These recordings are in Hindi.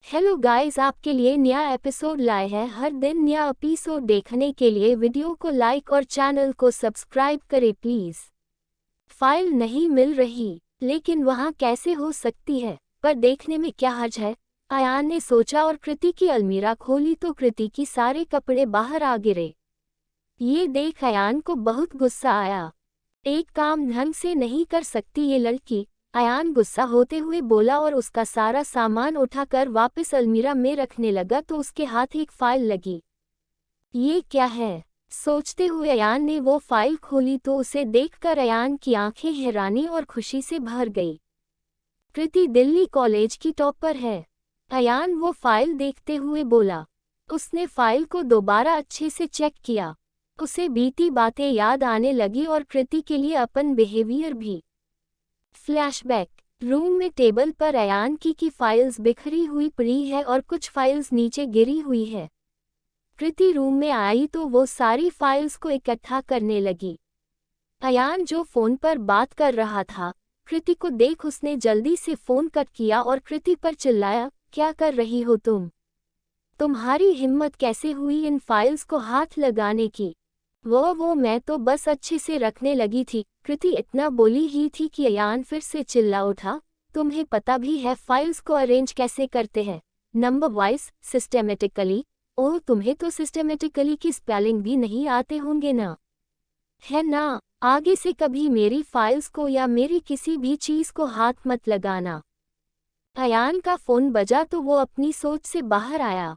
हेलो गाइस, आपके लिए नया एपिसोड लाए हैं। हर दिन नया एपिसोड देखने के लिए वीडियो को लाइक और चैनल को सब्सक्राइब करें प्लीज। फाइल नहीं मिल रही, लेकिन वहाँ कैसे हो सकती है, पर देखने में क्या हर्ज है, अयान ने सोचा और कृति की अलमीरा खोली तो कृति की सारे कपड़े बाहर आ गिरे। ये देख अयान को बहुत गुस्सा आया। एक काम ढंग से नहीं कर सकती ये लड़की, अयान गुस्सा होते हुए बोला और उसका सारा सामान उठाकर वापस अलमीरा में रखने लगा तो उसके हाथ एक फाइल लगी। ये क्या है, सोचते हुए अयान ने वो फाइल खोली तो उसे देखकर अयान की आंखें हैरानी और खुशी से भर गई। कृति दिल्ली कॉलेज की टॉपर है, अयान वो फाइल देखते हुए बोला। उसने फाइल को दोबारा अच्छे से चेक किया। उसे बीती बातें याद आने लगी और कृति के लिए अपन बिहेवियर भी। फ्लैशबैक, रूम में टेबल पर अयान की फाइल्स बिखरी हुई पड़ी है और कुछ फाइल्स नीचे गिरी हुई है। कृति रूम में आई तो वो सारी फाइल्स को इकट्ठा करने लगी। अयान जो फोन पर बात कर रहा था, कृति को देख उसने जल्दी से फोन कट किया और कृति पर चिल्लाया, क्या कर रही हो तुम? तुम्हारी हिम्मत कैसे हुई इन फाइल्स को हाथ लगाने की? वो मैं तो बस अच्छे से रखने लगी थी। कृति इतना बोली ही थी कि अयान फिर से चिल्ला उठा, तुम्हें पता भी है फाइल्स को अरेंज कैसे करते हैं? Number wise, systematically. ओह, तुम्हें तो सिस्टेमेटिकली की स्पेलिंग भी नहीं आते होंगे ना, है ना? आगे से कभी मेरी फाइल्स को या मेरी किसी भी चीज को हाथ मत लगाना। अयान का फोन बजा तो वो अपनी सोच से बाहर आया।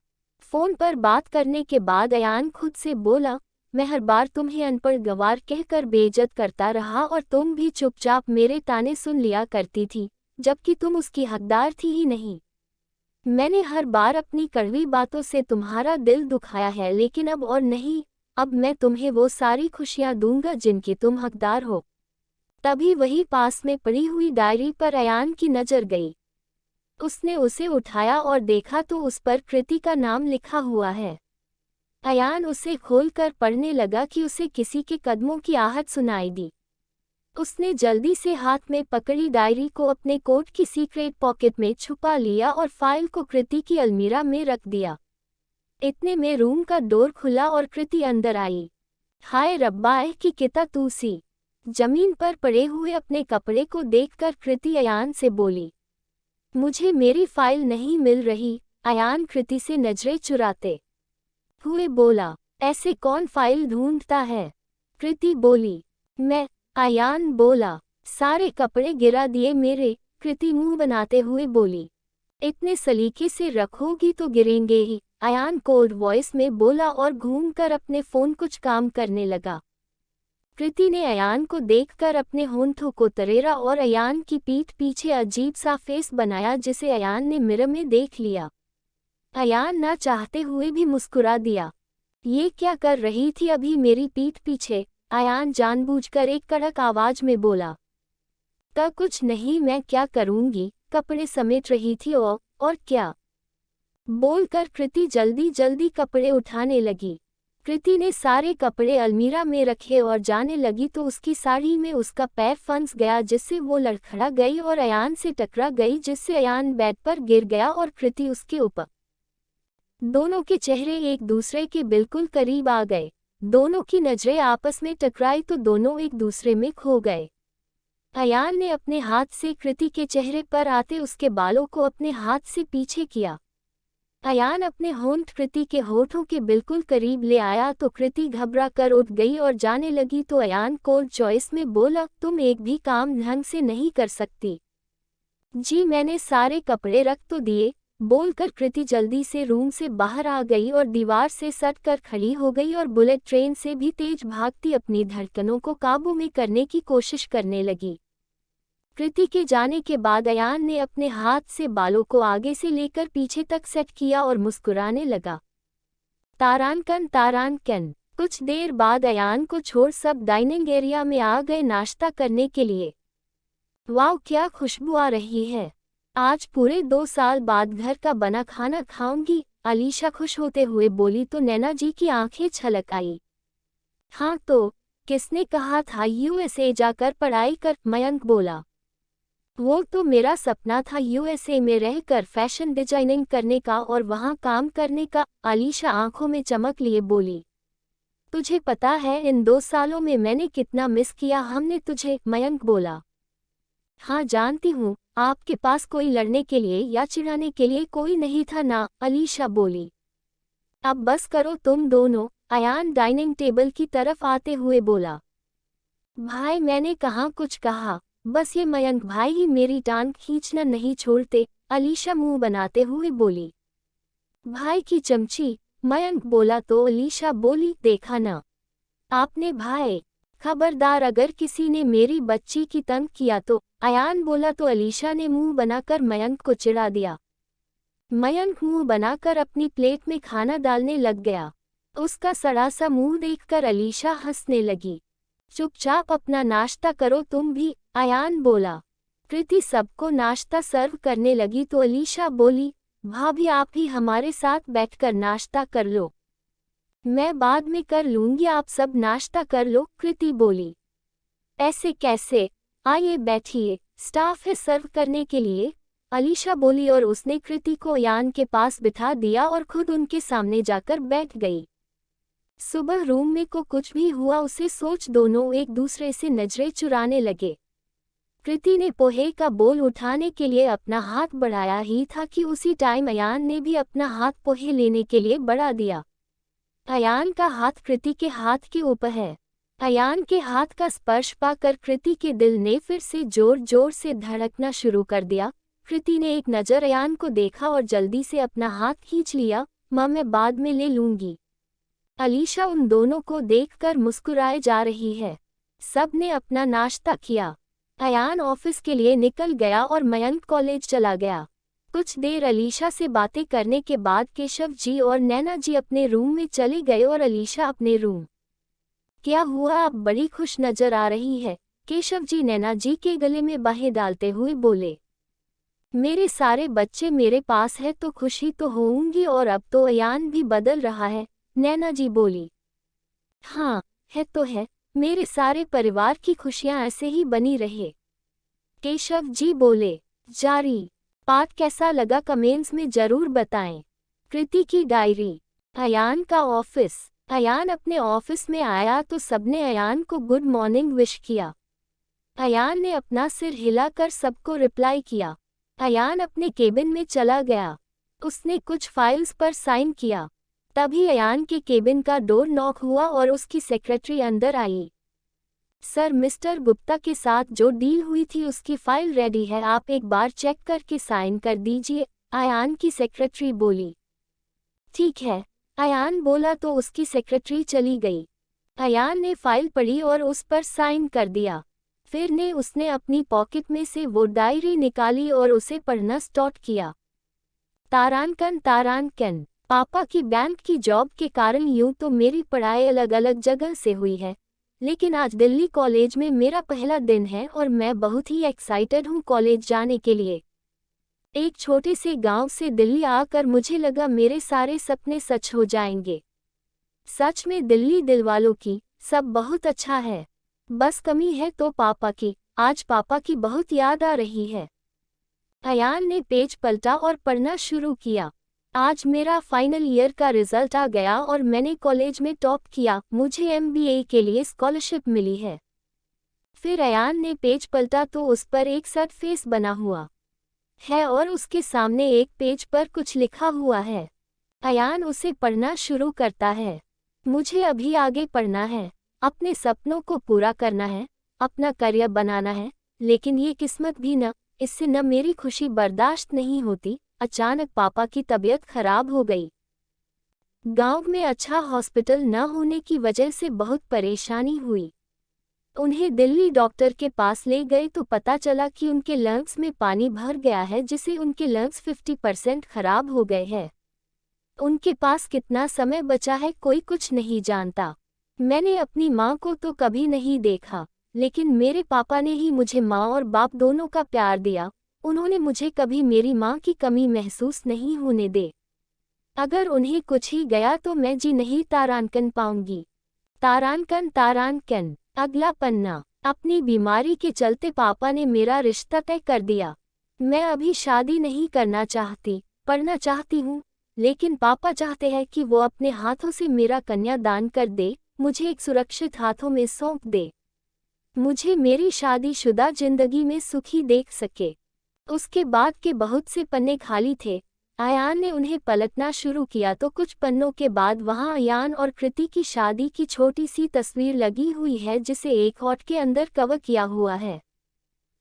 फोन पर बात करने के बाद अयान खुद से बोला, मैं हर बार तुम्हें अनपढ़ गंवार कहकर बेइज्जत करता रहा और तुम भी चुपचाप मेरे ताने सुन लिया करती थी, जबकि तुम उसकी हकदार थी ही नहीं। मैंने हर बार अपनी कड़वी बातों से तुम्हारा दिल दुखाया है, लेकिन अब और नहीं। अब मैं तुम्हें वो सारी खुशियां दूंगा जिनकी तुम हकदार हो। तभी वही पास में पड़ी हुई डायरी पर अयान की नजर गई। उसने उसे उठाया और देखा तो उस पर कृति का नाम लिखा हुआ है। अयान उसे खोलकर पढ़ने लगा कि उसे किसी के कदमों की आहट सुनाई दी। उसने जल्दी से हाथ में पकड़ी डायरी को अपने कोट की सीक्रेट पॉकेट में छुपा लिया और फाइल को कृति की अलमीरा में रख दिया। इतने में रूम का डोर खुला और कृति अंदर आई। हाय रब्बा, की किता तू सी? जमीन पर पड़े हुए अपने कपड़े को देखकर कृति अयान से बोली, मुझे मेरी फाइल नहीं मिल रही। अयान कृति से नजरें चुराते हुए बोला, ऐसे कौन फाइल ढूंढता है? कृति बोली, मैं। अयान बोला, सारे कपड़े गिरा दिए मेरे। कृति मुंह बनाते हुए बोली, इतने सलीके से रखोगी तो गिरेंगे ही। अयान कोल्ड वॉइस में बोला और घूमकर अपने फोन कुछ काम करने लगा। कृति ने अयान को देखकर अपने होंठों को तरेरा और अयान की पीठ पीछे अजीब सा फेस बनाया जिसे अयान ने मिरर में देख लिया। अयान ना चाहते हुए भी मुस्कुरा दिया। ये क्या कर रही थी अभी मेरी पीठ पीछे? अयान जानबूझकर एक कड़क आवाज में बोला, कुछ नहीं, मैं क्या करूंगी, कपड़े समेट रही थी। और क्या? बोलकर कृति जल्दी जल्दी कपड़े उठाने लगी। कृति ने सारे कपड़े अलमीरा में रखे और जाने लगी तो उसकी साड़ी में उसका पैर फंस गया जिससे वो लड़खड़ा गई और अयान से टकरा गई जिससे अयान बेड पर गिर गया और कृति उसके ऊपर। दोनों के चेहरे एक दूसरे के बिल्कुल करीब आ गए। दोनों की नजरें आपस में टकराई तो दोनों एक दूसरे में खो गए। अयान ने अपने हाथ से कृति के चेहरे पर आते उसके बालों को अपने हाथ से पीछे किया। अयान अपने होंठ कृति के होठों के बिल्कुल करीब ले आया तो कृति घबरा कर उठ गई और जाने लगी तो अयान कोल्ड चॉइस में बोला, तुम एक भी काम ढंग से नहीं कर सकती। जी मैंने सारे कपड़े रख तो दिए। बोलकर कृति जल्दी से रूम से बाहर आ गई और दीवार से सट कर खड़ी हो गई और बुलेट ट्रेन से भी तेज भागती अपनी धड़कनों को काबू में करने की कोशिश करने लगी। कृति के जाने के बाद अयान ने अपने हाथ से बालों को आगे से लेकर पीछे तक सेट किया और मुस्कुराने लगा। तारानकन तारानकन। कुछ देर बाद अयान को छोड़ सब डाइनिंग एरिया में आ गए नाश्ता करने के लिए। वाह, क्या खुशबू आ रही है। आज पूरे 2 साल बाद घर का बना खाना खाऊंगी, अलीशा खुश होते हुए बोली तो नैना जी की आंखें छलक आई। हाँ तो, किसने कहा था यूएसए जाकर पढ़ाई कर? मयंक बोला। वो तो मेरा सपना था यूएसए में रहकर फैशन डिजाइनिंग करने का और वहाँ काम करने का, अलीशा आंखों में चमक लिए बोली। तुझे पता है इन 2 सालों में मैंने कितना मिस किया हमने तुझे, मयंक बोला। हाँ जानती हूँ, आपके पास कोई लड़ने के लिए या चिढ़ाने के लिए कोई नहीं था ना, अलीशा बोली। अब बस करो तुम दोनों, अयान डाइनिंग टेबल की तरफ आते हुए बोला। भाई मैंने कहाँ कुछ कहा, बस ये मयंक भाई ही मेरी टांग खींचना नहीं छोड़ते, अलीशा मुंह बनाते हुए बोली। भाई की चमची, मयंक बोला तो अलीशा बोली, देखा ना आपने भाई, खबरदार अगर किसी ने मेरी बच्ची की तंग किया तो, अयान बोला तो अलीशा ने मुंह बनाकर मयंक को चिढ़ा दिया। मयंक मुंह बनाकर अपनी प्लेट में खाना डालने लग गया। उसका सड़ा सा मुंह देखकर अलीशा हंसने लगी। चुपचाप अपना नाश्ता करो तुम भी, अयान बोला। कृति सबको नाश्ता सर्व करने लगी तो अलीशा बोली, भाभी आप ही हमारे साथ बैठकर नाश्ता कर लो। मैं बाद में कर लूंगी, आप सब नाश्ता कर लो, कृति बोली। ऐसे कैसे, आइए बैठिए, स्टाफ है सर्व करने के लिए, अलीशा बोली और उसने कृति को अयान के पास बिठा दिया और खुद उनके सामने जाकर बैठ गई। सुबह रूम में को कुछ भी हुआ उसे सोच दोनों एक दूसरे से नजरें चुराने लगे। कृति ने पोहे का बोल उठाने के लिए अपना हाथ बढ़ाया ही था कि उसी टाइम अयान ने भी अपना हाथ पोहे लेने के लिए बढ़ा दिया। अयान का हाथ कृति के हाथ के ऊपर है। अयान के हाथ का स्पर्श पाकर कृति के दिल ने फिर से जोर जोर से धड़कना शुरू कर दिया। कृति ने एक नज़र अयान को देखा और जल्दी से अपना हाथ खींच लिया। माँ मैं बाद में ले लूंगी। अलीशा उन दोनों को देखकर मुस्कुराए जा रही है। सब ने अपना नाश्ता किया। अयान ऑफिस के लिए निकल गया और मयंक कॉलेज चला गया। कुछ देर अलीशा से बातें करने के बाद केशव जी और नैना जी अपने रूम में चले गए और अलीशा अपने रूम। क्या हुआ, आप बड़ी खुश नजर आ रही है, केशव जी नैना जी के गले में बाहें डालते हुए बोले। मेरे सारे बच्चे मेरे पास है तो खुशी तो होऊंगी और अब तो अयान भी बदल रहा है, नैना जी बोली। हाँ है तो है, मेरे सारे परिवार की खुशियां ऐसे ही बनी रहे, केशव जी बोले। जारी पाठ कैसा लगा कमेंट्स में जरूर बताएं। कृति की डायरी। अयान का ऑफिस। अयान अपने ऑफिस में आया तो सबने अयान को गुड मॉर्निंग विश किया। अयान ने अपना सिर हिलाकर सबको रिप्लाई किया। अयान अपने केबिन में चला गया। उसने कुछ फाइल्स पर साइन किया। तभी अयान के केबिन का डोर नॉक हुआ और उसकी सेक्रेटरी अंदर आई। सर मिस्टर गुप्ता के साथ जो डील हुई थी उसकी फाइल रेडी है, आप एक बार चेक करके साइन कर दीजिए, अयान की सेक्रेटरी बोली। ठीक है, अयान बोला तो उसकी सेक्रेटरी चली गई। अयान ने फाइल पढ़ी और उस पर साइन कर दिया। फिर उसने अपनी पॉकेट में से वो डायरी निकाली और उसे पढ़ना स्टार्ट किया। तारांकन, पापा की बैंक की जॉब के कारण यूं तो मेरी पढ़ाई अलग अलग जगह से हुई है, लेकिन आज दिल्ली कॉलेज में मेरा पहला दिन है और मैं बहुत ही एक्साइटेड हूँ कॉलेज जाने के लिए। एक छोटे से गांव से दिल्ली आकर मुझे लगा मेरे सारे सपने सच हो जाएंगे। सच में दिल्ली दिलवालों की, सब बहुत अच्छा है। बस कमी है तो पापा की, आज पापा की बहुत याद आ रही है। अयान ने पेज पलटा और पढ़ना शुरू किया। आज मेरा फाइनल ईयर का रिजल्ट आ गया और मैंने कॉलेज में टॉप किया, मुझे एमबीए के लिए स्कॉलरशिप मिली है। फिर अयान ने पेज पलटा तो उस पर एक सैड फेस बना हुआ है और उसके सामने एक पेज पर कुछ लिखा हुआ है। अयान उसे पढ़ना शुरू करता है। मुझे अभी आगे पढ़ना है, अपने सपनों को पूरा करना है, अपना करियर बनाना है, लेकिन ये किस्मत भी न, इससे न मेरी खुशी बर्दाश्त नहीं होती। अचानक पापा की तबीयत खराब हो गई। गांव में अच्छा हॉस्पिटल न होने की वजह से बहुत परेशानी हुई। उन्हें दिल्ली डॉक्टर के पास ले गए तो पता चला कि उनके लंग्स में पानी भर गया है, जिससे उनके लंग्स 50% खराब हो गए हैं। उनके पास कितना समय बचा है कोई कुछ नहीं जानता। मैंने अपनी माँ को तो कभी नहीं देखा, लेकिन मेरे पापा ने ही मुझे माँ और बाप दोनों का प्यार दिया। उन्होंने मुझे कभी मेरी माँ की कमी महसूस नहीं होने दे। अगर उन्हें कुछ ही गया तो मैं जी नहीं तारांकन पाऊंगी। तारांकन। अगला पन्ना। अपनी बीमारी के चलते पापा ने मेरा रिश्ता तय कर दिया। मैं अभी शादी नहीं करना चाहती, पढ़ना चाहती हूँ, लेकिन पापा चाहते हैं कि वो अपने हाथों से मेरा कन्यादान कर दे, मुझे एक सुरक्षित हाथों में सौंप दे। मुझे मेरी शादीशुदा जिंदगी में सुखी देख सके। उसके बाद के बहुत से पन्ने खाली थे। अयान ने उन्हें पलटना शुरू किया तो कुछ पन्नों के बाद वहां अयान और कृति की शादी की छोटी सी तस्वीर लगी हुई है जिसे एक हॉट के अंदर कवर किया हुआ है।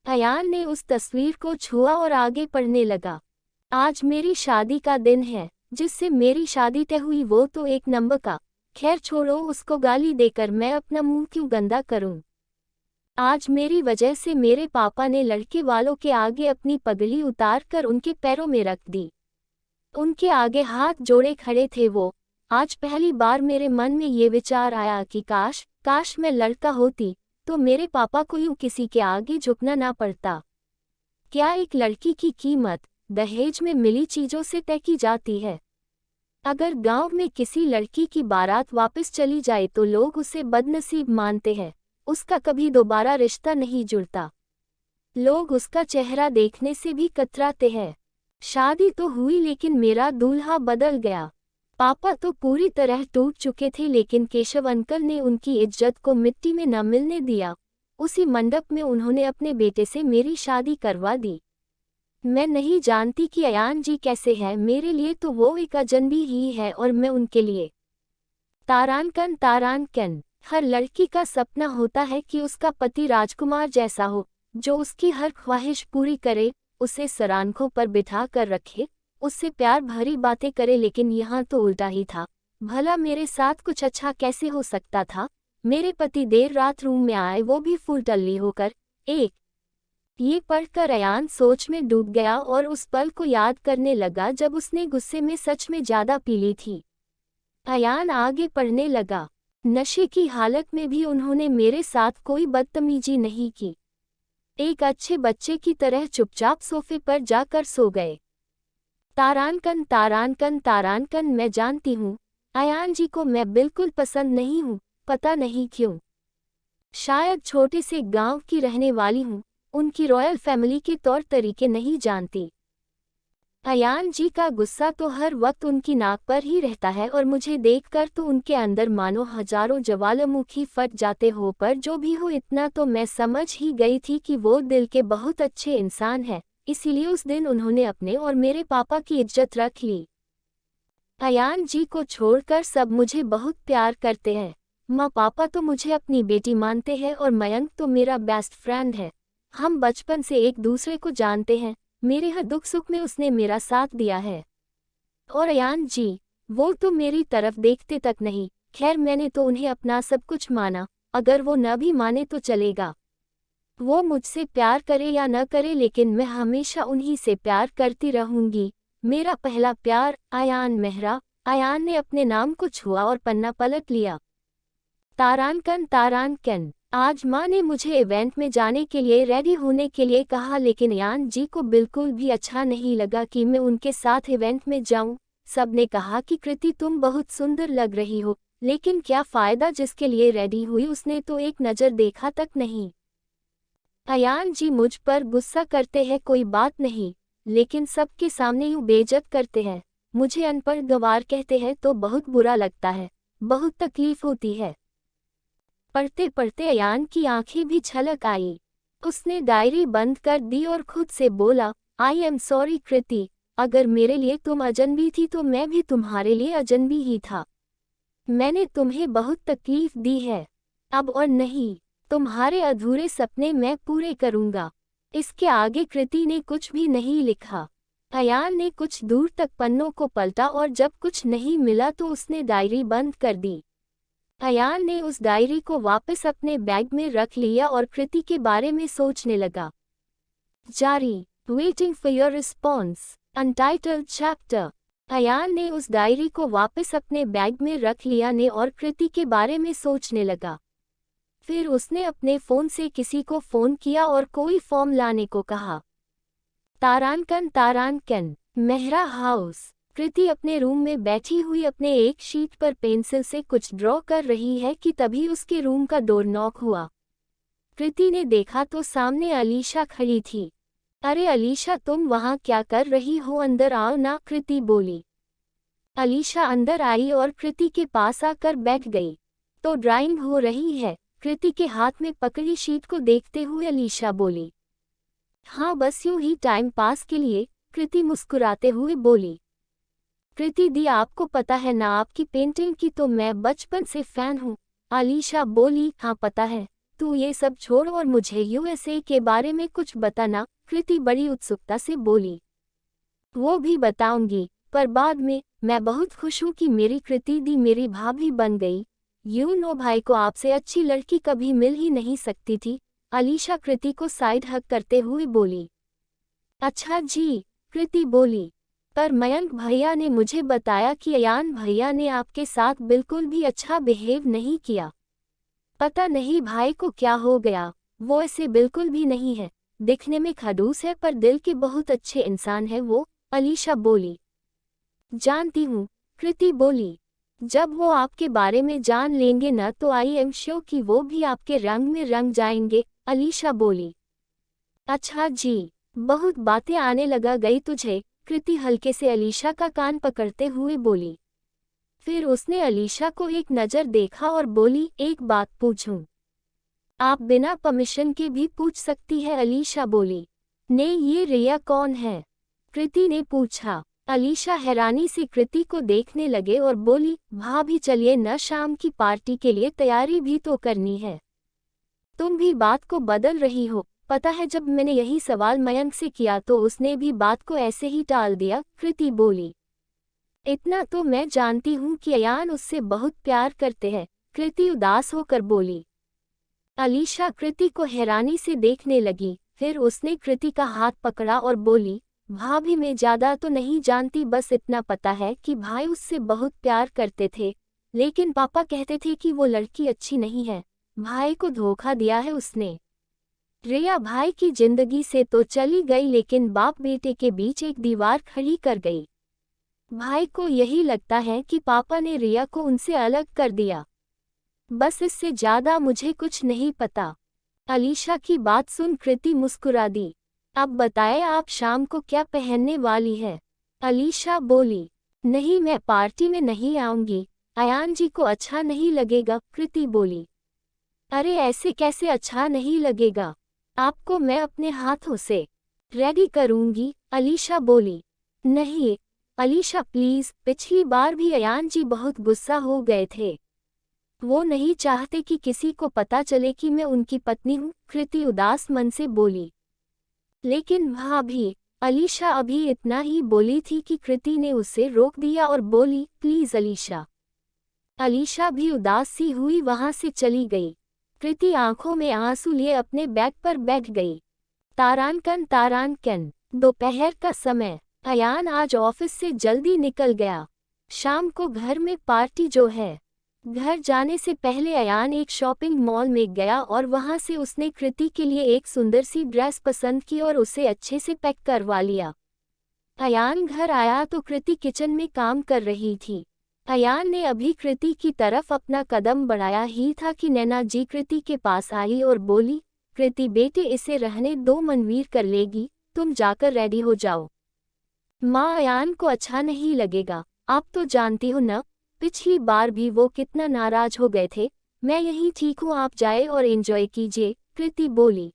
अयान ने उस तस्वीर को छुआ और आगे पढ़ने लगा। आज मेरी शादी का दिन है। जिससे मेरी शादी तय हुई वो तो एक नंबर का। खैर छोड़ो, उसको गाली देकर मैं अपना मुंह क्यों गंदा करूं। आज मेरी वजह से मेरे पापा ने लड़के वालों के आगे अपनी पगड़ी उतार कर उनके पैरों में रख दी। उनके आगे हाथ जोड़े खड़े थे वो। आज पहली बार मेरे मन में ये विचार आया कि काश मैं लड़का होती तो मेरे पापा को यूं किसी के आगे झुकना ना पड़ता। क्या एक लड़की की कीमत दहेज में मिली चीजों से तय की जाती है? अगर गांव में किसी लड़की की बारात वापस चली जाए तो लोग उसे बदनसीब मानते हैं, उसका कभी दोबारा रिश्ता नहीं जुड़ता। लोग उसका चेहरा देखने से भी कतराते हैं। शादी तो हुई लेकिन मेरा दूल्हा बदल गया। पापा तो पूरी तरह टूट चुके थे लेकिन केशव अंकल ने उनकी इज्जत को मिट्टी में न मिलने दिया। उसी मंडप में उन्होंने अपने बेटे से मेरी शादी करवा दी। मैं नहीं जानती कि अयान जी कैसे हैं, मेरे लिए तो वो एक अजनबी ही है और मैं उनके लिए। तारांकन। हर लड़की का सपना होता है कि उसका पति राजकुमार जैसा हो, जो उसकी हर ख्वाहिश पूरी करे, उसे सरांखों पर बिठा कर रखे, उससे प्यार भरी बातें करे। लेकिन यहाँ तो उल्टा ही था। भला मेरे साथ कुछ अच्छा कैसे हो सकता था? मेरे पति देर रात रूम में आए, वो भी फुल टल्ली होकर। ये पढ़कर अयान सोच में डूब गया और उस पल को याद करने लगा जब उसने गुस्से में सच में ज्यादा पी ली थी। अयान आगे पढ़ने लगा। नशे की हालत में भी उन्होंने मेरे साथ कोई बदतमीजी नहीं की। एक अच्छे बच्चे की तरह चुपचाप सोफे पर जाकर सो गए। तारांकन। मैं जानती हूँ अयान जी को मैं बिल्कुल पसंद नहीं हूँ, पता नहीं क्यों। शायद छोटे से गांव की रहने वाली हूँ, उनकी रॉयल फैमिली के तौर तरीके नहीं जानती। अयान जी का गुस्सा तो हर वक्त उनकी नाक पर ही रहता है और मुझे देखकर तो उनके अंदर मानो हजारों ज्वालामुखी फट जाते हो। पर जो भी हो, इतना तो मैं समझ ही गई थी कि वो दिल के बहुत अच्छे इंसान हैं, इसीलिए उस दिन उन्होंने अपने और मेरे पापा की इज्जत रख ली। अयान जी को छोड़कर सब मुझे बहुत प्यार करते हैं। माँ पापा तो मुझे अपनी बेटी मानते हैं और मयंक तो मेरा बेस्ट फ्रेंड है। हम बचपन से एक दूसरे को जानते हैं। मेरे हर दुख सुख में उसने मेरा साथ दिया है। और अयान जी, वो तो मेरी तरफ देखते तक नहीं। खैर, मैंने तो उन्हें अपना सब कुछ माना, अगर वो न भी माने तो चलेगा। वो मुझसे प्यार करे या न करे, लेकिन मैं हमेशा उन्हीं से प्यार करती रहूंगी। मेरा पहला प्यार अयान मेहरा। अयान ने अपने नाम को छुआ और पन्ना पलट लिया। तारांकन। आज माँ ने मुझे इवेंट में जाने के लिए रेडी होने के लिए कहा, लेकिन अयान जी को बिल्कुल भी अच्छा नहीं लगा कि मैं उनके साथ इवेंट में जाऊं। सबने कहा कि कृति तुम बहुत सुंदर लग रही हो, लेकिन क्या फ़ायदा, जिसके लिए रेडी हुई उसने तो एक नज़र देखा तक नहीं। अयान जी मुझ पर गुस्सा करते हैं कोई बात नहीं, लेकिन सबके सामने यूं बेइज्जत करते हैं, मुझे अनपढ़ गंवार कहते हैं तो बहुत बुरा लगता है, बहुत तकलीफ होती है। पढ़ते पढ़ते अयान की आंखें भी छलक आई। उसने डायरी बंद कर दी और खुद से बोला, आई एम सॉरी कृति, अगर मेरे लिए तुम अजनबी थी तो मैं भी तुम्हारे लिए अजनबी ही था। मैंने तुम्हें बहुत तकलीफ दी है। अब और नहीं, तुम्हारे अधूरे सपने मैं पूरे करूंगा। इसके आगे कृति ने कुछ भी नहीं लिखा। अयान ने कुछ दूर तक पन्नों को पलटा और जब कुछ नहीं मिला तो उसने डायरी बंद कर दी। अयान ने उस डायरी को वापस अपने बैग में रख लिया और कृति के बारे में सोचने लगा। जारी, waiting for your response, untitled chapter. Ayaan ने उस डायरी को वापस अपने बैग में रख लिया ने और कृति के बारे में सोचने लगा। फिर उसने अपने फ़ोन से किसी को फ़ोन किया और कोई फॉर्म लाने को कहा। तारांकन। मेहरा हाउस। कृति अपने रूम में बैठी हुई अपने एक शीट पर पेंसिल से कुछ ड्रॉ कर रही है कि तभी उसके रूम का डोर नॉक हुआ। कृति ने देखा तो सामने अलीशा खड़ी थी। अरे अलीशा, तुम वहाँ क्या कर रही हो? अंदर आओ ना, कृति बोली। अलीशा अंदर आई और कृति के पास आकर बैठ गई। तो ड्राइंग हो रही है? कृति के हाथ में पकड़ी शीट को देखते हुए अलीशा बोली। हाँ, बस यूं ही टाइम पास के लिए, कृति मुस्कुराते हुए बोली। कृति दी, आपको पता है ना, आपकी पेंटिंग की तो मैं बचपन से फैन हूँ। अलीशा बोली। हाँ पता है, तू ये सब छोड़ और मुझे यूएसए के बारे में कुछ बताना, कृति बड़ी उत्सुकता से बोली। वो भी बताऊंगी, पर बाद में। मैं बहुत खुश हूँ कि मेरी कृति दी मेरी भाभी बन गई। भाई को आपसे अच्छी लड़की कभी मिल ही नहीं सकती थी, अलीशा कृति को साइड हग करते हुए बोली। अच्छा जी, कृति बोली, पर मयंक भैया ने मुझे बताया कि अयान भैया ने आपके साथ बिल्कुल भी अच्छा बिहेव नहीं किया। पता नहीं भाई को क्या हो गया, वो ऐसे बिल्कुल भी नहीं है। दिखने में खड़ूस है पर दिल के बहुत अच्छे इंसान है वो, अलीशा बोली। जानती हूँ, कृति बोली। जब वो आपके बारे में जान लेंगे न तो आई एम श्योर कि वो भी आपके रंग में रंग जाएंगे, अलीशा बोली। अच्छा जी, बहुत बातें आने लगा गई तुझे, कृति हल्के से अलीशा का कान पकड़ते हुए बोली। फिर उसने अलीशा को एक नज़र देखा और बोली, एक बात पूछूं? आप बिना परमिशन के भी पूछ सकती है, अलीशा बोली। ये रिया कौन है? कृति ने पूछा। अलीशा हैरानी से कृति को देखने लगे और बोली, भाभी चलिए न, शाम की पार्टी के लिए तैयारी भी तो करनी है। तुम भी बात को बदल रही हो। पता है जब मैंने यही सवाल मयंक से किया तो उसने भी बात को ऐसे ही टाल दिया, कृति बोली। इतना तो मैं जानती हूँ कि अयान उससे बहुत प्यार करते हैं, कृति उदास होकर बोली। अलीशा कृति को हैरानी से देखने लगी, फिर उसने कृति का हाथ पकड़ा और बोली, भाभी मैं ज्यादा तो नहीं जानती, बस इतना पता है कि भाई उससे बहुत प्यार करते थे, लेकिन पापा कहते थे कि वो लड़की अच्छी नहीं है, भाई को धोखा दिया है उसने। रिया भाई की जिंदगी से तो चली गई, लेकिन बाप बेटे के बीच एक दीवार खड़ी कर गई। भाई को यही लगता है कि पापा ने रिया को उनसे अलग कर दिया। बस इससे ज्यादा मुझे कुछ नहीं पता। अलीशा की बात सुन कृति मुस्कुरा दी। अब बताएं आप शाम को क्या पहनने वाली है? अलीशा बोली। नहीं, मैं पार्टी में नहीं आऊंगी, अयान जी को अच्छा नहीं लगेगा, कृति बोली। अरे ऐसे कैसे अच्छा नहीं लगेगा? आपको मैं अपने हाथों से रेडी करूंगी, अलीशा बोली। नहीं अलीशा प्लीज, पिछली बार भी अयान जी बहुत गुस्सा हो गए थे। वो नहीं चाहते कि किसी को पता चले कि मैं उनकी पत्नी हूँ, कृति उदास मन से बोली। लेकिन भाभी, अलीशा अभी इतना ही बोली थी कि कृति ने उसे रोक दिया और बोली, प्लीज अलीशा। अलीशा भी उदास सी हुई वहां से चली गई। कृति आंखों में आंसू लिए अपने बैग पर बैठ गई। तारानकन दोपहर का समय। अयान आज ऑफिस से जल्दी निकल गया। शाम को घर में पार्टी जो है। घर जाने से पहले अयान एक शॉपिंग मॉल में गया और वहां से उसने कृति के लिए एक सुंदर सी ड्रेस पसंद की और उसे अच्छे से पैक करवा लिया। अयान घर आया तो कृति किचन में काम कर रही थी। अयान ने अभी कृति की तरफ अपना कदम बढ़ाया ही था कि नैना जी कृति के पास आई और बोली, कृति बेटे इसे रहने दो, मनवीर कर लेगी, तुम जाकर रेडी हो जाओ। माँ, अयान को अच्छा नहीं लगेगा, आप तो जानती हो न, पिछली बार भी वो कितना नाराज हो गए थे। मैं यही ठीक हूँ, आप जाए और एंजॉय कीजिए, कृति बोली।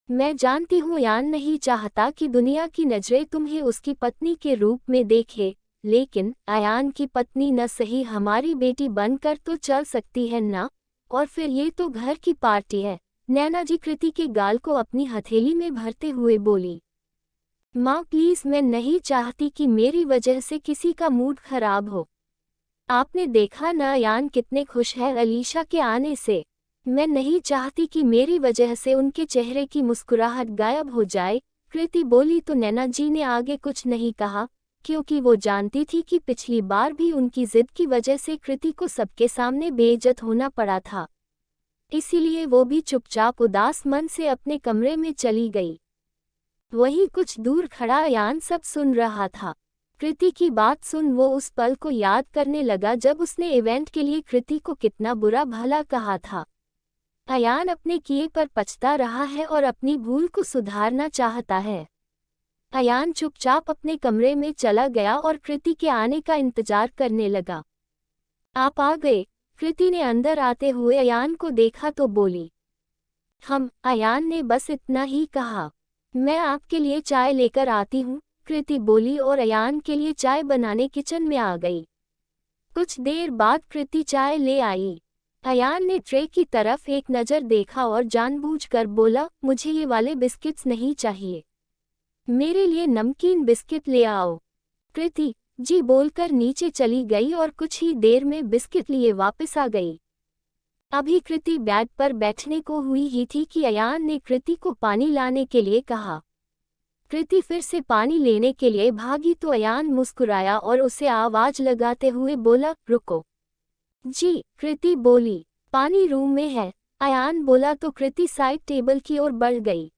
मैं जानती हूँ अयान नहीं चाहता कि दुनिया की नजरें तुम्हें उसकी पत्नी के रूप में देखे, लेकिन अयान की पत्नी न सही हमारी बेटी बनकर तो चल सकती है ना, और फिर ये तो घर की पार्टी है। नैना जी कृति के गाल को अपनी हथेली में भरते हुए बोली। माँ प्लीज, मैं नहीं चाहती कि मेरी वजह से किसी का मूड खराब हो। आपने देखा न अयान कितने खुश है अलीशा के आने से। मैं नहीं चाहती कि मेरी वजह से उनके चेहरे की मुस्कुराहट गायब हो जाए, कृति बोली। तो नैना जी ने आगे कुछ नहीं कहा, क्योंकि वो जानती थी कि पिछली बार भी उनकी जिद की वजह से कृति को सबके सामने बेइज्जत होना पड़ा था। इसीलिए वो भी चुपचाप उदास मन से अपने कमरे में चली गई। वहीं कुछ दूर खड़ा अयान सब सुन रहा था। कृति की बात सुन वो उस पल को याद करने लगा जब उसने इवेंट के लिए कृति को कितना बुरा भला कहा था। अयान अपने किए पर पछता रहा है और अपनी भूल को सुधारना चाहता है। अयान चुपचाप अपने कमरे में चला गया और कृति के आने का इंतजार करने लगा। आप आ गए? कृति ने अंदर आते हुए अयान को देखा तो बोली। अयान ने बस इतना ही कहा। मैं आपके लिए चाय लेकर आती हूँ, कृति बोली और अयान के लिए चाय बनाने किचन में आ गई। कुछ देर बाद कृति चाय ले आई। अयान ने ट्रे की तरफ एक नज़र देखा और जानबूझकर बोला, मुझे ये वाले बिस्किट्स नहीं चाहिए, मेरे लिए नमकीन बिस्किट ले आओ। कृति जी बोलकर नीचे चली गई और कुछ ही देर में बिस्किट लिए वापस आ गई। अभी कृति बेड पर बैठने को हुई ही थी कि अयान ने कृति को पानी लाने के लिए कहा। कृति फिर से पानी लेने के लिए भागी तो अयान मुस्कुराया और उसे आवाज लगाते हुए बोला, रुको। जी, कृति बोली। पानी रूम में है, अयान बोला तो कृति साइड टेबल की ओर बढ़ गई।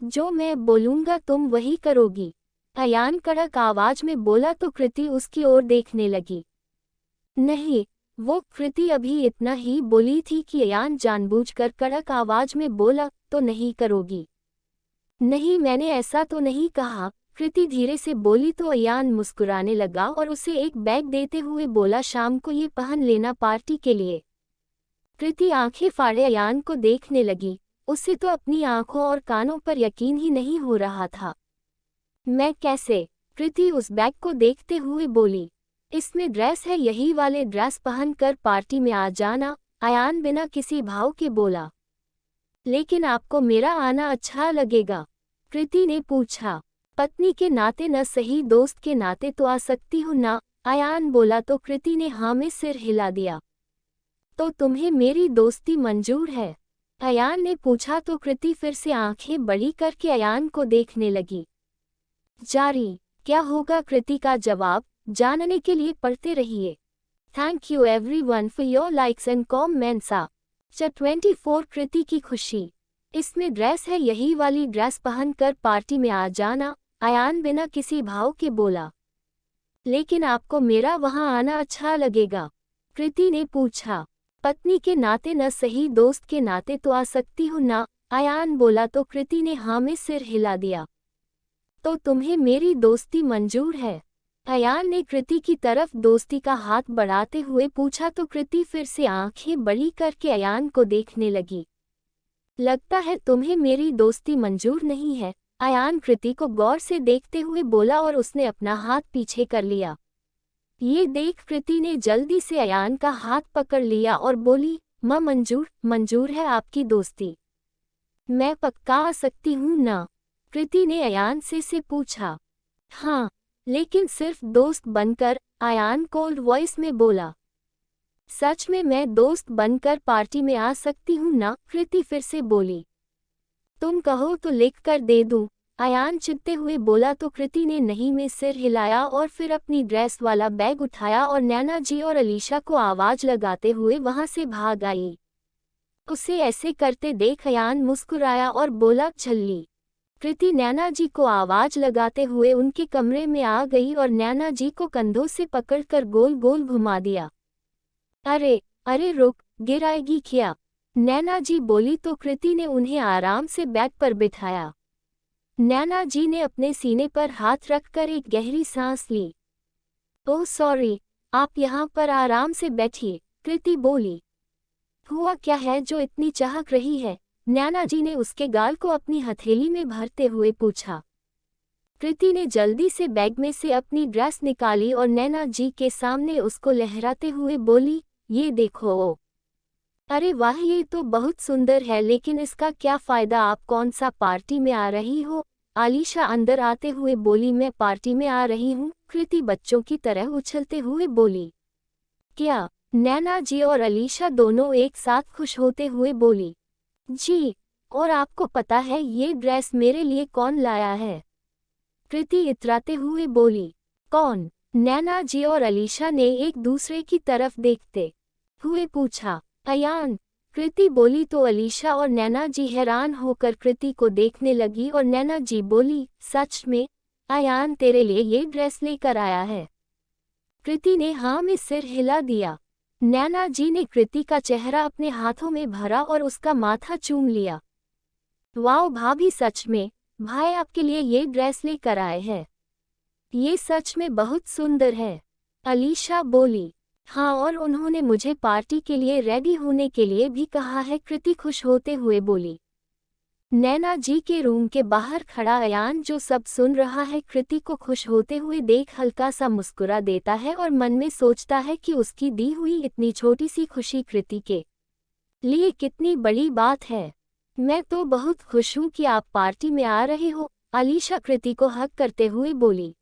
जो मैं बोलूंगा तुम वही करोगी, अयान कड़क आवाज में बोला तो कृति उसकी ओर देखने लगी। नहीं, वो कृति अभी इतना ही बोली थी कि अयान जानबूझकर कड़क आवाज में बोला, तो नहीं करोगी? नहीं, मैंने ऐसा तो नहीं कहा, कृति धीरे से बोली तो अयान मुस्कुराने लगा और उसे एक बैग देते हुए बोला, शाम को ये पहन लेना पार्टी के लिए। कृति आंखें फाड़े अयान को देखने लगी। उसे तो अपनी आंखों और कानों पर यकीन ही नहीं हो रहा था। मैं कैसे? कृति उस बैग को देखते हुए बोली। इसमें ड्रेस है, यही वाले ड्रेस पहनकर पार्टी में आ जाना, अयान बिना किसी भाव के बोला। लेकिन आपको मेरा आना अच्छा लगेगा? कृति ने पूछा। पत्नी के नाते न सही दोस्त के नाते तो आ सकती हूँ ना, अयान बोला तो कृति ने हाँ में सिर हिला दिया। तो तुम्हें मेरी दोस्ती मंजूर है? अयान ने पूछा तो कृति फिर से आंखें बड़ी करके अयान को देखने लगी। जारी क्या होगा कृति का जवाब जानने के लिए पढ़ते रहिए। Thank you everyone for your likes and comments. 24 कृति की खुशी। इसमें ड्रेस है, यही वाली ड्रेस पहनकर पार्टी में आ जाना, अयान बिना किसी भाव के बोला। लेकिन आपको मेरा वहां आना अच्छा लगेगा? कृति ने पूछा। पत्नी के नाते न सही दोस्त के नाते तो आ सकती हूँ ना, अयान बोला तो कृति ने हाँ में सिर हिला दिया। तो तुम्हें मेरी दोस्ती मंजूर है? अयान ने कृति की तरफ दोस्ती का हाथ बढ़ाते हुए पूछा तो कृति फिर से आंखें बड़ी करके अयान को देखने लगी। लगता है तुम्हें मेरी दोस्ती मंजूर नहीं है, अयान कृति को गौर से देखते हुए बोला और उसने अपना हाथ पीछे कर लिया। ये देख कृति ने जल्दी से अयान का हाथ पकड़ लिया और बोली, माँ मंजूर है आपकी दोस्ती। मैं पक्का आ सकती हूँ ना? कृति ने अयान से पूछा। हाँ, लेकिन सिर्फ दोस्त बनकर, अयान कोल्ड वॉइस में बोला। सच में मैं दोस्त बनकर पार्टी में आ सकती हूँ ना? कृति फिर से बोली। तुम कहो तो लिख कर दे दूँ, अयान चिढ़ते हुए बोला तो कृति ने नहीं में सिर हिलाया और फिर अपनी ड्रेस वाला बैग उठाया और नैना जी और अलीशा को आवाज लगाते हुए वहां से भाग आई। उसे ऐसे करते देख अयान मुस्कुराया और बोला, झल्ली। कृति नैना जी को आवाज लगाते हुए उनके कमरे में आ गई और नैना जी को कंधों से पकड़कर गोल गोल घुमा दिया। अरे रुक, गिर आएगी क्या? नैना जी बोली तो कृति ने उन्हें आराम से बेड पर बिठाया। नैना जी ने अपने सीने पर हाथ रखकर एक गहरी सांस ली। ओह सॉरी, आप यहाँ पर आराम से बैठिए, कृति बोली। हुआ क्या है जो इतनी चहक रही है? नैना जी ने उसके गाल को अपनी हथेली में भरते हुए पूछा। कृति ने जल्दी से बैग में से अपनी ड्रेस निकाली और नैना जी के सामने उसको लहराते हुए बोली, ये देखो। अरे वाह, ये तो बहुत सुंदर है, लेकिन इसका क्या फायदा? आप कौन सा पार्टी में आ रही हो? आलिशा अंदर आते हुए बोली। मैं पार्टी में आ रही हूँ, कृति बच्चों की तरह उछलते हुए बोली। क्या? नैना जी और अलीशा दोनों एक साथ खुश होते हुए बोली। जी, और आपको पता है ये ड्रेस मेरे लिए कौन लाया है? कृति इतराते हुए बोली। कौन? नैना जी और अलीशा ने एक दूसरे की तरफ देखते हुए पूछा। अयान, कृति बोली तो अलीशा और नैना जी हैरान होकर कृति को देखने लगी और नैना जी बोली, सच में? अयान तेरे लिए ये ड्रेस लेकर आया है? कृति ने हाँ में सिर हिला दिया। नैना जी ने कृति का चेहरा अपने हाथों में भरा और उसका माथा चूम लिया। वाओ भाभी, सच में भाई आपके लिए ये ड्रेस लेकर आए हैं। ये सच में बहुत सुंदर है। अलीशा बोली। हाँ, और उन्होंने मुझे पार्टी के लिए रेडी होने के लिए भी कहा है, कृति खुश होते हुए बोली। नैना जी के रूम के बाहर खड़ा अयान, जो सब सुन रहा है, कृति को खुश होते हुए देख हल्का सा मुस्कुरा देता है और मन में सोचता है कि उसकी दी हुई इतनी छोटी सी खुशी कृति के लिए कितनी बड़ी बात है। मैं तो बहुत खुश हूँ कि आप पार्टी में आ रहे हो, अलीशा कृति को हक करते हुए बोली।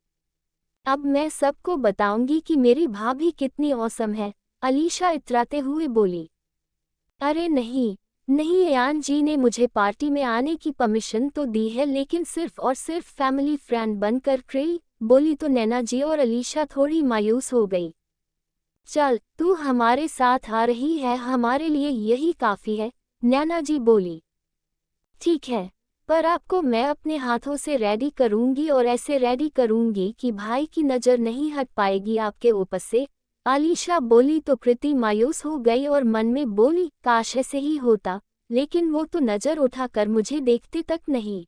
अब मैं सबको बताऊंगी कि मेरी भाभी कितनी औसम है, अलीशा इतराते हुए बोली। अरे नहीं नहीं, अयान जी ने मुझे पार्टी में आने की परमिशन तो दी है, लेकिन सिर्फ और सिर्फ फैमिली फ्रेंड बनकर, क्रेई बोली तो नैना जी और अलीशा थोड़ी मायूस हो गई। चल तू हमारे साथ आ रही है, हमारे लिए यही काफ़ी है, नैना जी बोली। ठीक है, पर आपको मैं अपने हाथों से रेडी करूंगी और ऐसे रेडी करूंगी कि भाई की नज़र नहीं हट पाएगी आपके ऊपर से, अलीशा बोली तो कृति मायूस हो गई और मन में बोली, काश ऐसे ही होता, लेकिन वो तो नज़र उठाकर मुझे देखते तक नहीं।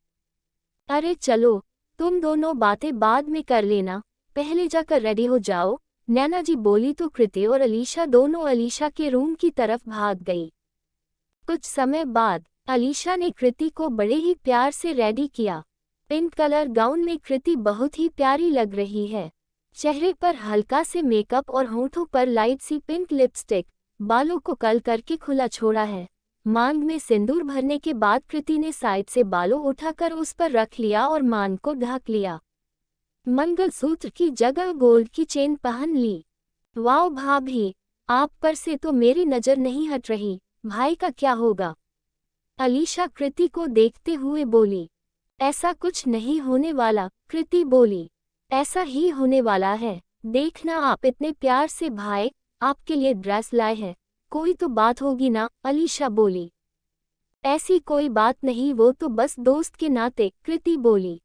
अरे चलो, तुम दोनों बातें बाद में कर लेना, पहले जाकर रेडी हो जाओ, नैना जी बोली तो कृति और अलीशा दोनों अलीशा के रूम की तरफ भाग गई। कुछ समय बाद अलीशा ने कृति को बड़े ही प्यार से रेडी किया। पिंक कलर गाउन में कृति बहुत ही प्यारी लग रही है। चेहरे पर हल्का से मेकअप और होठों पर लाइट सी पिंक लिपस्टिक, बालों को कर्ल करके खुला छोड़ा है। मांग में सिंदूर भरने के बाद कृति ने साइड से बालों उठाकर उस पर रख लिया और मांग को ढक लिया। मंगलसूत्र की जगह गोल्ड की चेन पहन ली। वाओ भाभी, आप पर से तो मेरी नज़र नहीं हट रही, भाई का क्या होगा, अलीशा कृति को देखते हुए बोली। ऐसा कुछ नहीं होने वाला, कृति बोली। ऐसा ही होने वाला है, देखना, आप इतने प्यार से भाई आपके लिए ड्रेस लाए हैं, कोई तो बात होगी ना, अलीशा बोली। ऐसी कोई बात नहीं, वो तो बस दोस्त के नाते, कृति बोली।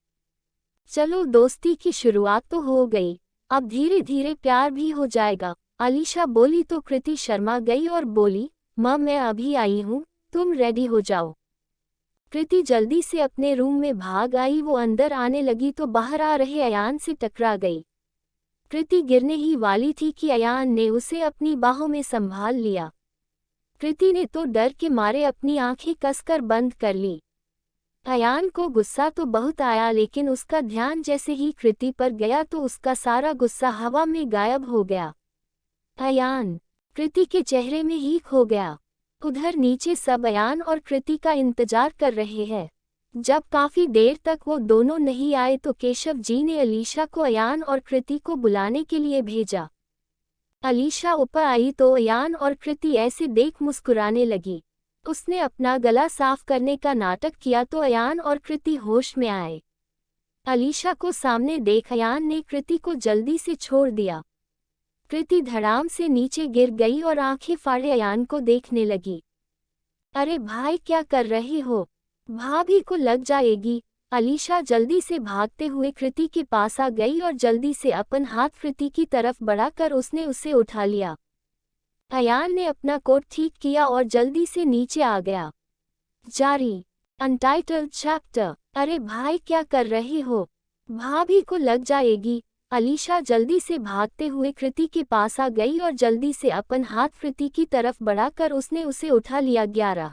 चलो, दोस्ती की शुरुआत तो हो गई, अब धीरे धीरे प्यार भी हो जाएगा, अलीशा बोली तो कृति शर्मा गई और बोली, माँ मैं अभी आई हूँ, तुम रेडी हो जाओ। कृति जल्दी से अपने रूम में भाग आई। वो अंदर आने लगी तो बाहर आ रहे अयान से टकरा गई। कृति गिरने ही वाली थी कि अयान ने उसे अपनी बाहों में संभाल लिया। कृति ने तो डर के मारे अपनी आंखें कसकर बंद कर ली। अयान को गुस्सा तो बहुत आया, लेकिन उसका ध्यान जैसे ही कृति पर गया तो उसका सारा गुस्सा हवा में गायब हो गया। अयान कृति के चेहरे में ही खो गया। उधर नीचे सब अयान और कृति का इंतजार कर रहे हैं। जब काफी देर तक वो दोनों नहीं आए तो केशव जी ने अलीशा को अयान और कृति को बुलाने के लिए भेजा। अलीशा ऊपर आई तो अयान और कृति ऐसे देख मुस्कुराने लगी। उसने अपना गला साफ करने का नाटक किया तो अयान और कृति होश में आए। अलीशा को सामने देख अयान ने कृति को जल्दी से छोड़ दिया। कृति धड़ाम से नीचे गिर गई और आंखें फाड़े अयान को देखने लगी। अरे भाई, क्या कर रहे हो, भाभी को लग जाएगी। अलीशा जल्दी से भागते हुए कृति के पास आ गई और जल्दी से अपन हाथ कृति की तरफ बढ़ाकर उसने उसे उठा लिया। अयान ने अपना कोट ठीक किया और जल्दी से नीचे आ गया। जारी अनटाइटल्ड चैप्टर। अरे भाई, क्या कर रहे हो, भाभी को लग जाएगी। अलीशा जल्दी से भागते हुए कृति के पास आ गई और जल्दी से अपन हाथ कृति की तरफ बढ़ाकर उसने उसे उठा लिया। 11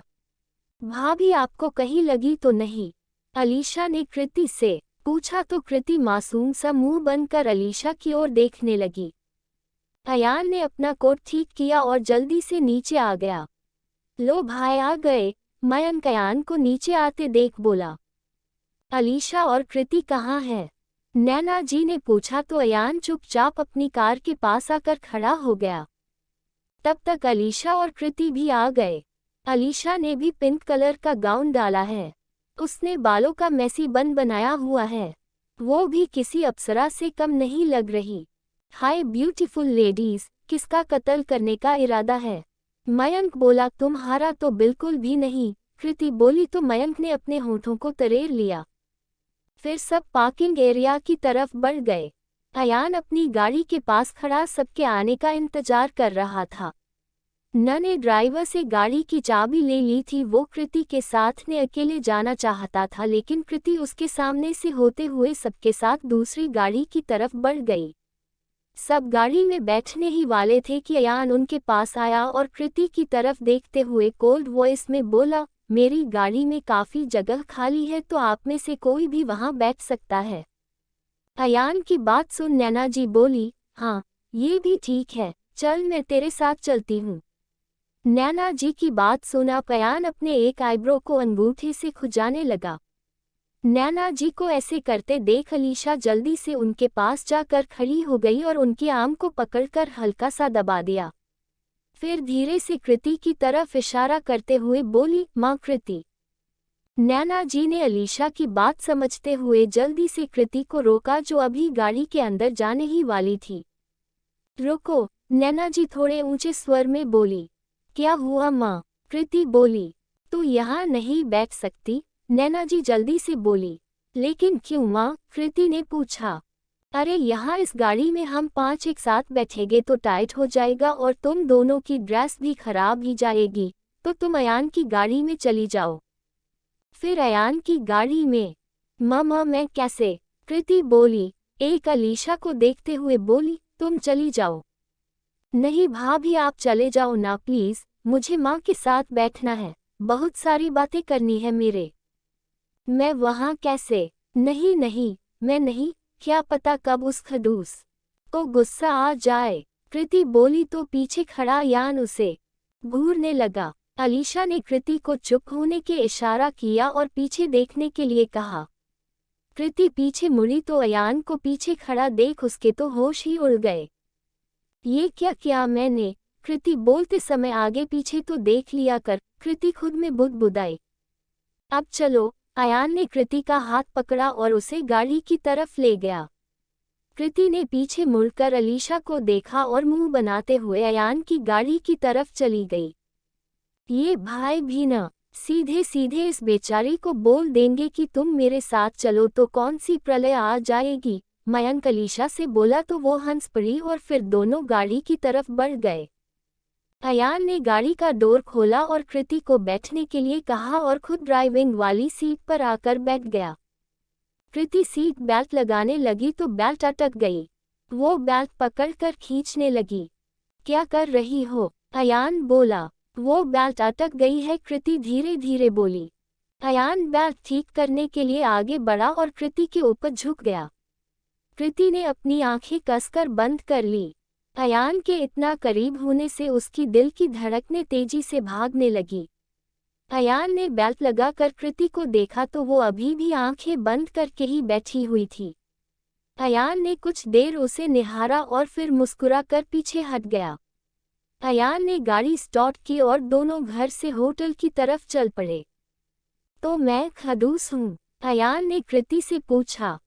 भाभी, आपको कहीं लगी तो नहीं, अलीशा ने कृति से पूछा तो कृति मासूम सा मुंह बनकर अलीशा की ओर देखने लगी। अयान ने अपना कोट ठीक किया और जल्दी से नीचे आ गया। लो भाई, आ गए, मयंक अयान को नीचे आते देख बोला। अलीशा और कृति कहाँ है, नैना जी ने पूछा तो अयान चुपचाप अपनी कार के पास आकर खड़ा हो गया। तब तक अलीशा और कृति भी आ गए। अलीशा ने भी पिंक कलर का गाउन डाला है। उसने बालों का मैसी बन बनाया हुआ है। वो भी किसी अप्सरा से कम नहीं लग रही। हाय ब्यूटीफुल लेडीज, किसका कत्ल करने का इरादा है, मयंक बोला। तुम्हारा तो बिल्कुल भी नहीं, कृति बोली तो मयंक ने अपने होठों को तरेर लिया। फिर सब पार्किंग एरिया की तरफ बढ़ गए। अयान अपनी गाड़ी के पास खड़ा सबके आने का इंतजार कर रहा था। न ने ड्राइवर से गाड़ी की चाबी ले ली थी। वो कृति के साथ ने अकेले जाना चाहता था, लेकिन कृति उसके सामने से होते हुए सबके साथ दूसरी गाड़ी की तरफ बढ़ गई। सब गाड़ी में बैठने ही वाले थे कि अयान उनके पास आया और कृति की तरफ देखते हुए कोल्ड वॉइस में बोला, मेरी गाड़ी में काफ़ी जगह खाली है, तो आप में से कोई भी वहाँ बैठ सकता है। अयान की बात सुन नैना जी बोली, हाँ ये भी ठीक है, चल मैं तेरे साथ चलती हूँ। नैना जी की बात सुना अयान अपने एक आईब्रो को अंगूठे से खुजाने लगा। नैना जी को ऐसे करते देख अलीशा जल्दी से उनके पास जाकर खड़ी हो गई और उनके आर्म को पकड़कर हल्का सा दबा दिया। फिर धीरे से कृति की तरफ इशारा करते हुए बोली, माँ कृति। नैना जी ने अलीशा की बात समझते हुए जल्दी से कृति को रोका, जो अभी गाड़ी के अंदर जाने ही वाली थी। रुको, नैना जी थोड़े ऊंचे स्वर में बोली। क्या हुआ माँ? कृति बोली। तू यहाँ नहीं बैठ सकती, नैना जी जल्दी से बोली। लेकिन क्यों माँ? कृति ने पूछा। अरे यहाँ इस गाड़ी में हम 5 एक साथ बैठेंगे तो टाइट हो जाएगा और तुम दोनों की ड्रेस भी खराब ही जाएगी, तो तुम अयान की गाड़ी में चली जाओ। फिर अयान की गाड़ी में? माँ मैं कैसे? कृति बोली। एक अलीशा को देखते हुए बोली, तुम चली जाओ। नहीं भाभी, आप चले जाओ ना प्लीज, मुझे माँ के साथ बैठना है, बहुत सारी बातें करनी है मेरे। मैं वहाँ कैसे? नहीं नहीं, मैं नहीं, क्या पता कब उस खड़ूस को गुस्सा आ जाए। कृति बोली तो पीछे खड़ा अयान उसे घूरने लगा। अलीशा ने कृति को चुप होने के इशारा किया और पीछे देखने के लिए कहा। कृति पीछे मुड़ी तो अयान को पीछे खड़ा देख उसके तो होश ही उड़ गए। ये क्या किया मैंने? कृति बोलते समय आगे पीछे तो देख लिया कर, कृति खुद में बुदबुदाई। अब चलो, अयान ने कृति का हाथ पकड़ा और उसे गाड़ी की तरफ ले गया। कृति ने पीछे मुड़कर अलीशा को देखा और मुंह बनाते हुए अयान की गाड़ी की तरफ चली गई। ये भाई भी न सीधे सीधे इस बेचारी को बोल देंगे कि तुम मेरे साथ चलो तो कौन सी प्रलय आ जाएगी। मयंक अलीशा से बोला तो वो हंस पड़ी और फिर दोनों गाड़ी की तरफ बढ़ गए। अयान ने गाड़ी का डोर खोला और कृति को बैठने के लिए कहा और खुद ड्राइविंग वाली सीट पर आकर बैठ गया। कृति सीट बेल्ट लगाने लगी तो बेल्ट अटक गई। वो बेल्ट पकड़कर खींचने लगी। क्या कर रही हो? अयान बोला। वो बेल्ट अटक गई है, कृति धीरे धीरे बोली। अयान बेल्ट ठीक करने के लिए आगे बढ़ा और कृति के ऊपर झुक गया। कृति ने अपनी आंखें कसकर बंद कर ली। अयान के इतना करीब होने से उसकी दिल की धड़कनें तेजी से भागने लगी। अयान ने बेल्ट लगाकर कृति को देखा तो वो अभी भी आंखें बंद करके ही बैठी हुई थी। अयान ने कुछ देर उसे निहारा और फिर मुस्कुराकर पीछे हट गया। अयान ने गाड़ी स्टार्ट की और दोनों घर से होटल की तरफ चल पड़े। तो मैं खड़ूस हूँ? अयान ने कृति से पूछा।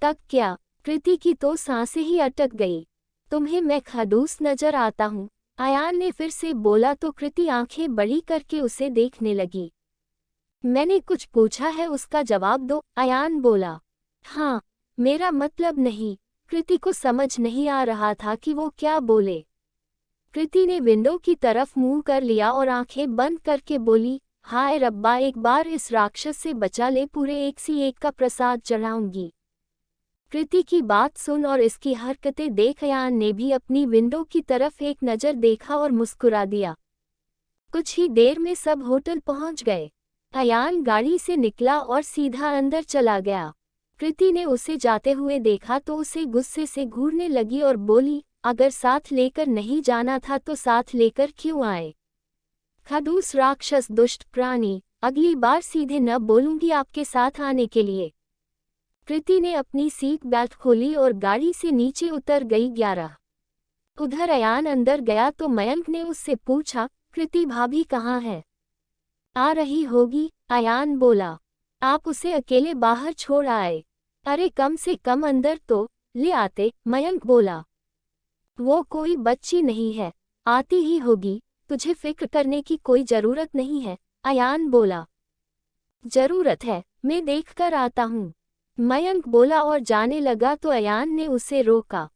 तक क्या? कृति की तो सांसें ही अटक गई। तुम्हें मैं खड़ूस नजर आता हूँ? अयान ने फिर से बोला तो कृति आंखें बड़ी करके उसे देखने लगी। मैंने कुछ पूछा है, उसका जवाब दो, अयान बोला। हाँ, मेरा मतलब नहीं। कृति को समझ नहीं आ रहा था कि वो क्या बोले। कृति ने विंडो की तरफ मुंह कर लिया और आंखें बंद करके बोली, हाय रब्बा, एक बार इस राक्षस से बचा ले, पूरे एक सी एक का प्रसाद चढ़ाऊंगी। कृति की बात सुन और इसकी हरकतें देख अयान ने भी अपनी विंडो की तरफ एक नज़र देखा और मुस्कुरा दिया। कुछ ही देर में सब होटल पहुंच गए। अयान गाड़ी से निकला और सीधा अंदर चला गया। कृति ने उसे जाते हुए देखा तो उसे गुस्से से घूरने लगी और बोली, अगर साथ लेकर नहीं जाना था तो साथ लेकर क्यों आए? खड़ूस राक्षस, दुष्ट प्राणी, अगली बार सीधे न बोलूंगी आपके साथ आने के लिए। कृति ने अपनी सीट बेल्ट खोली और गाड़ी से नीचे उतर गई। 11 उधर अयान अंदर गया तो मयंक ने उससे पूछा, कृति भाभी कहाँ है? आ रही होगी, अयान बोला। आप उसे अकेले बाहर छोड़ आए? अरे कम से कम अंदर तो ले आते, मयंक बोला। वो कोई बच्ची नहीं है, आती ही होगी, तुझे फिक्र करने की कोई जरूरत नहीं है, अयान बोला। जरूरत है, मैं देखकर आता हूँ, मयंक बोला और जाने लगा तो अयान ने उसे रोका।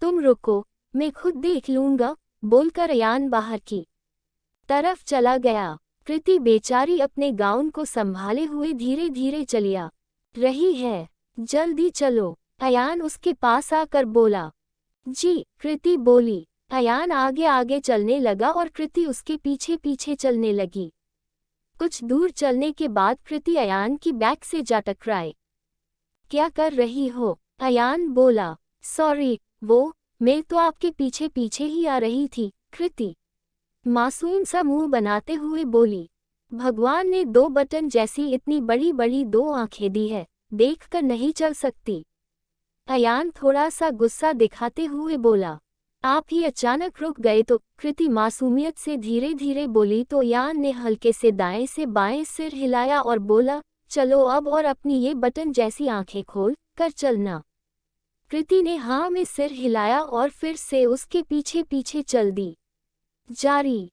तुम रुको, मैं खुद देख लूंगा, बोलकर अयान बाहर की तरफ चला गया। कृति बेचारी अपने गाउन को संभाले हुए धीरे धीरे चलिया रही है। जल्दी चलो, अयान उसके पास आकर बोला। जी, कृति बोली। अयान आगे आगे चलने लगा और कृति उसके पीछे पीछे चलने लगी। कुछ दूर चलने के बाद कृति अयान की बैक से जा टकराए। क्या कर रही हो? अयान बोला। सॉरी, मैं तो आपके पीछे पीछे ही आ रही थी, कृति मासूम सा मुंह बनाते हुए बोली। भगवान ने 2 बटन जैसी इतनी बड़ी बड़ी 2 आंखें दी है, देखकर नहीं चल सकती? अयान थोड़ा सा गुस्सा दिखाते हुए बोला। आप ही अचानक रुक गए तो? कृति मासूमियत से धीरे धीरे बोली तो अयान ने हल्के से दाएं से बाएं सिर हिलाया और बोला, चलो अब और अपनी ये बटन जैसी आंखें खोल कर चलना। कृति ने हाँ में सिर हिलाया और फिर से उसके पीछे पीछे चल दी। जारी।